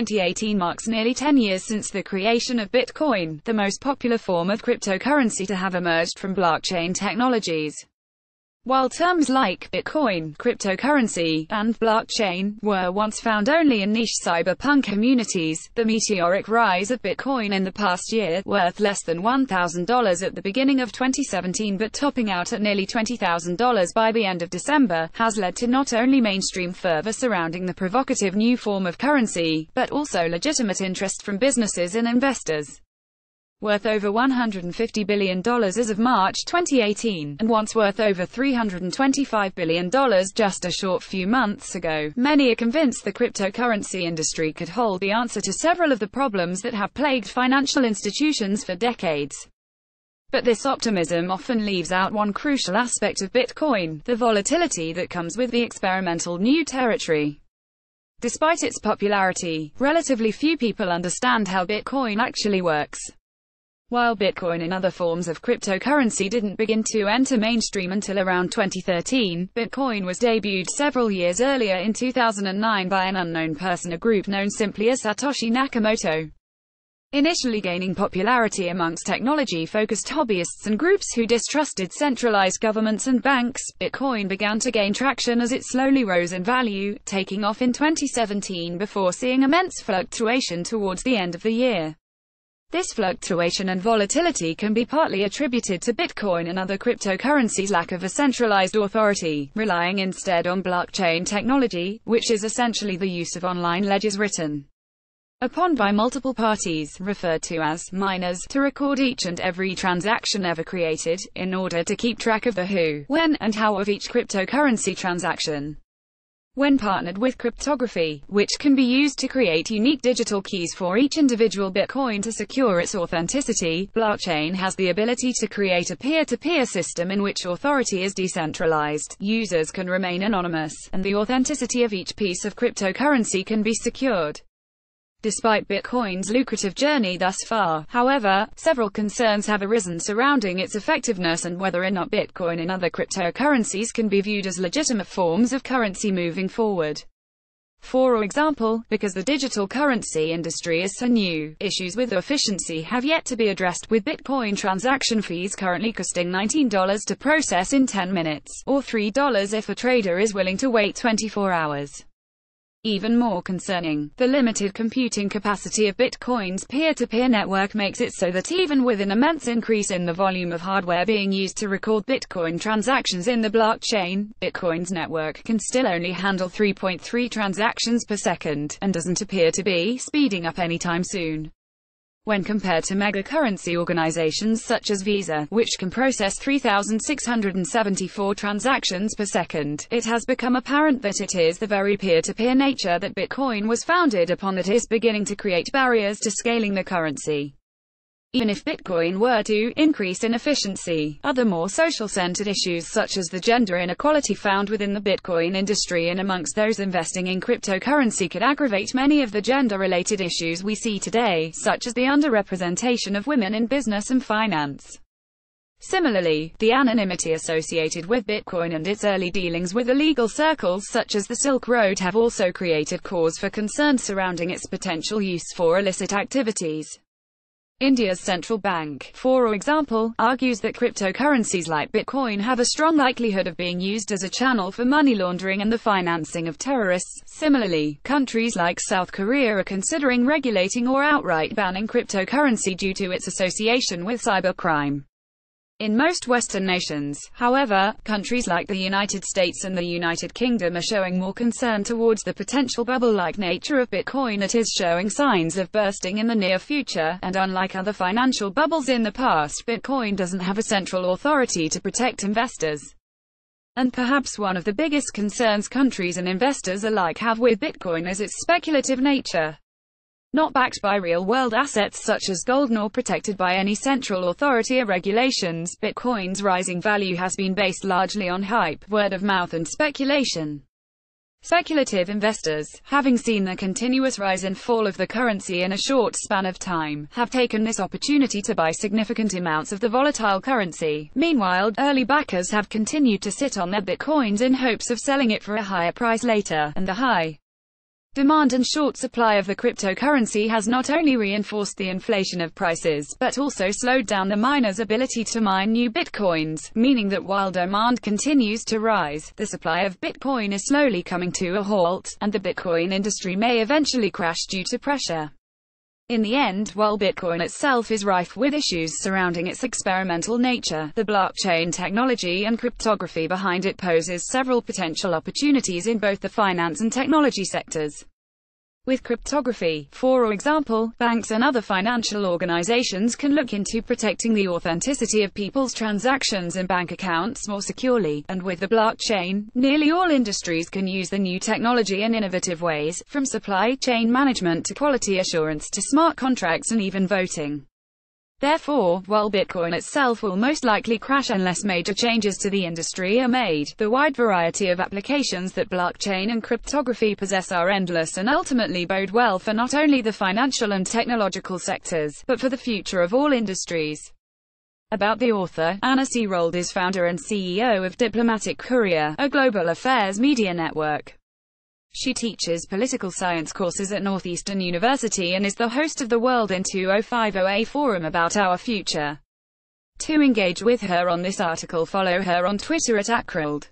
2018 marks nearly 10 years since the creation of Bitcoin, the most popular form of cryptocurrency to have emerged from blockchain technologies. While terms like Bitcoin, cryptocurrency, and blockchain were once found only in niche cyberpunk communities, the meteoric rise of Bitcoin in the past year, worth less than $1,000 at the beginning of 2017 but topping out at nearly $20,000 by the end of December, has led to not only mainstream fervor surrounding the provocative new form of currency, but also legitimate interest from businesses and investors. Worth over $150 billion as of March 2018, and once worth over $325 billion just a short few months ago, many are convinced the cryptocurrency industry could hold the answer to several of the problems that have plagued financial institutions for decades. But this optimism often leaves out one crucial aspect of Bitcoin: the volatility that comes with the experimental new territory. Despite its popularity, relatively few people understand how Bitcoin actually works. While Bitcoin and other forms of cryptocurrency didn't begin to enter mainstream until around 2013, Bitcoin was debuted several years earlier in 2009 by an unknown person, a group known simply as Satoshi Nakamoto. Initially gaining popularity amongst technology-focused hobbyists and groups who distrusted centralized governments and banks, Bitcoin began to gain traction as it slowly rose in value, taking off in 2017 before seeing immense fluctuation towards the end of the year. This fluctuation and volatility can be partly attributed to Bitcoin and other cryptocurrencies' lack of a centralized authority, relying instead on blockchain technology, which is essentially the use of online ledgers written upon by multiple parties, referred to as miners, to record each and every transaction ever created, in order to keep track of the who, when, and how of each cryptocurrency transaction. When partnered with cryptography, which can be used to create unique digital keys for each individual Bitcoin to secure its authenticity, blockchain has the ability to create a peer-to-peer system in which authority is decentralized, users can remain anonymous, and the authenticity of each piece of cryptocurrency can be secured. Despite Bitcoin's lucrative journey thus far, however, several concerns have arisen surrounding its effectiveness and whether or not Bitcoin and other cryptocurrencies can be viewed as legitimate forms of currency moving forward. For example, because the digital currency industry is so new, issues with efficiency have yet to be addressed, with Bitcoin transaction fees currently costing $19 to process in 10 minutes, or $3 if a trader is willing to wait 24 hours. Even more concerning, the limited computing capacity of Bitcoin's peer-to-peer network makes it so that even with an immense increase in the volume of hardware being used to record Bitcoin transactions in the blockchain, Bitcoin's network can still only handle 3.3 transactions per second, and doesn't appear to be speeding up anytime soon. When compared to mega-currency organizations such as Visa, which can process 3,674 transactions per second, it has become apparent that it is the very peer-to-peer nature that Bitcoin was founded upon that is beginning to create barriers to scaling the currency. Even if Bitcoin were to increase in efficiency, other more social-centered issues such as the gender inequality found within the Bitcoin industry and amongst those investing in cryptocurrency could aggravate many of the gender-related issues we see today, such as the underrepresentation of women in business and finance. Similarly, the anonymity associated with Bitcoin and its early dealings with illegal circles such as the Silk Road have also created cause for concern surrounding its potential use for illicit activities. India's central bank, for example, argues that cryptocurrencies like Bitcoin have a strong likelihood of being used as a channel for money laundering and the financing of terrorists. Similarly, countries like South Korea are considering regulating or outright banning cryptocurrency due to its association with cybercrime. In most Western nations, however, countries like the United States and the United Kingdom are showing more concern towards the potential bubble-like nature of Bitcoin that is showing signs of bursting in the near future, and unlike other financial bubbles in the past, Bitcoin doesn't have a central authority to protect investors. And perhaps one of the biggest concerns countries and investors alike have with Bitcoin is its speculative nature. Not backed by real-world assets such as gold nor protected by any central authority or regulations, Bitcoin's rising value has been based largely on hype, word of mouth and speculation. Speculative investors, having seen the continuous rise and fall of the currency in a short span of time, have taken this opportunity to buy significant amounts of the volatile currency. Meanwhile, early backers have continued to sit on their Bitcoins in hopes of selling it for a higher price later, and the high Demand and short supply of the cryptocurrency has not only reinforced the inflation of prices, but also slowed down the miners' ability to mine new bitcoins, meaning that while demand continues to rise, the supply of Bitcoin is slowly coming to a halt, and the Bitcoin industry may eventually crash due to pressure. In the end, while Bitcoin itself is rife with issues surrounding its experimental nature, the blockchain technology and cryptography behind it poses several potential opportunities in both the finance and technology sectors. With cryptography, for example, banks and other financial organizations can look into protecting the authenticity of people's transactions and bank accounts more securely, and with the blockchain, nearly all industries can use the new technology in innovative ways, from supply chain management to quality assurance to smart contracts and even voting. Therefore, while Bitcoin itself will most likely crash unless major changes to the industry are made, the wide variety of applications that blockchain and cryptography possess are endless and ultimately bode well for not only the financial and technological sectors, but for the future of all industries. About the author, Anna Serold is founder and CEO of Diplomatic Courier, a global affairs media network. She teaches political science courses at Northeastern University and is the host of the World in 2050 forum about our future. To engage with her on this article, follow her on Twitter at @Acrold.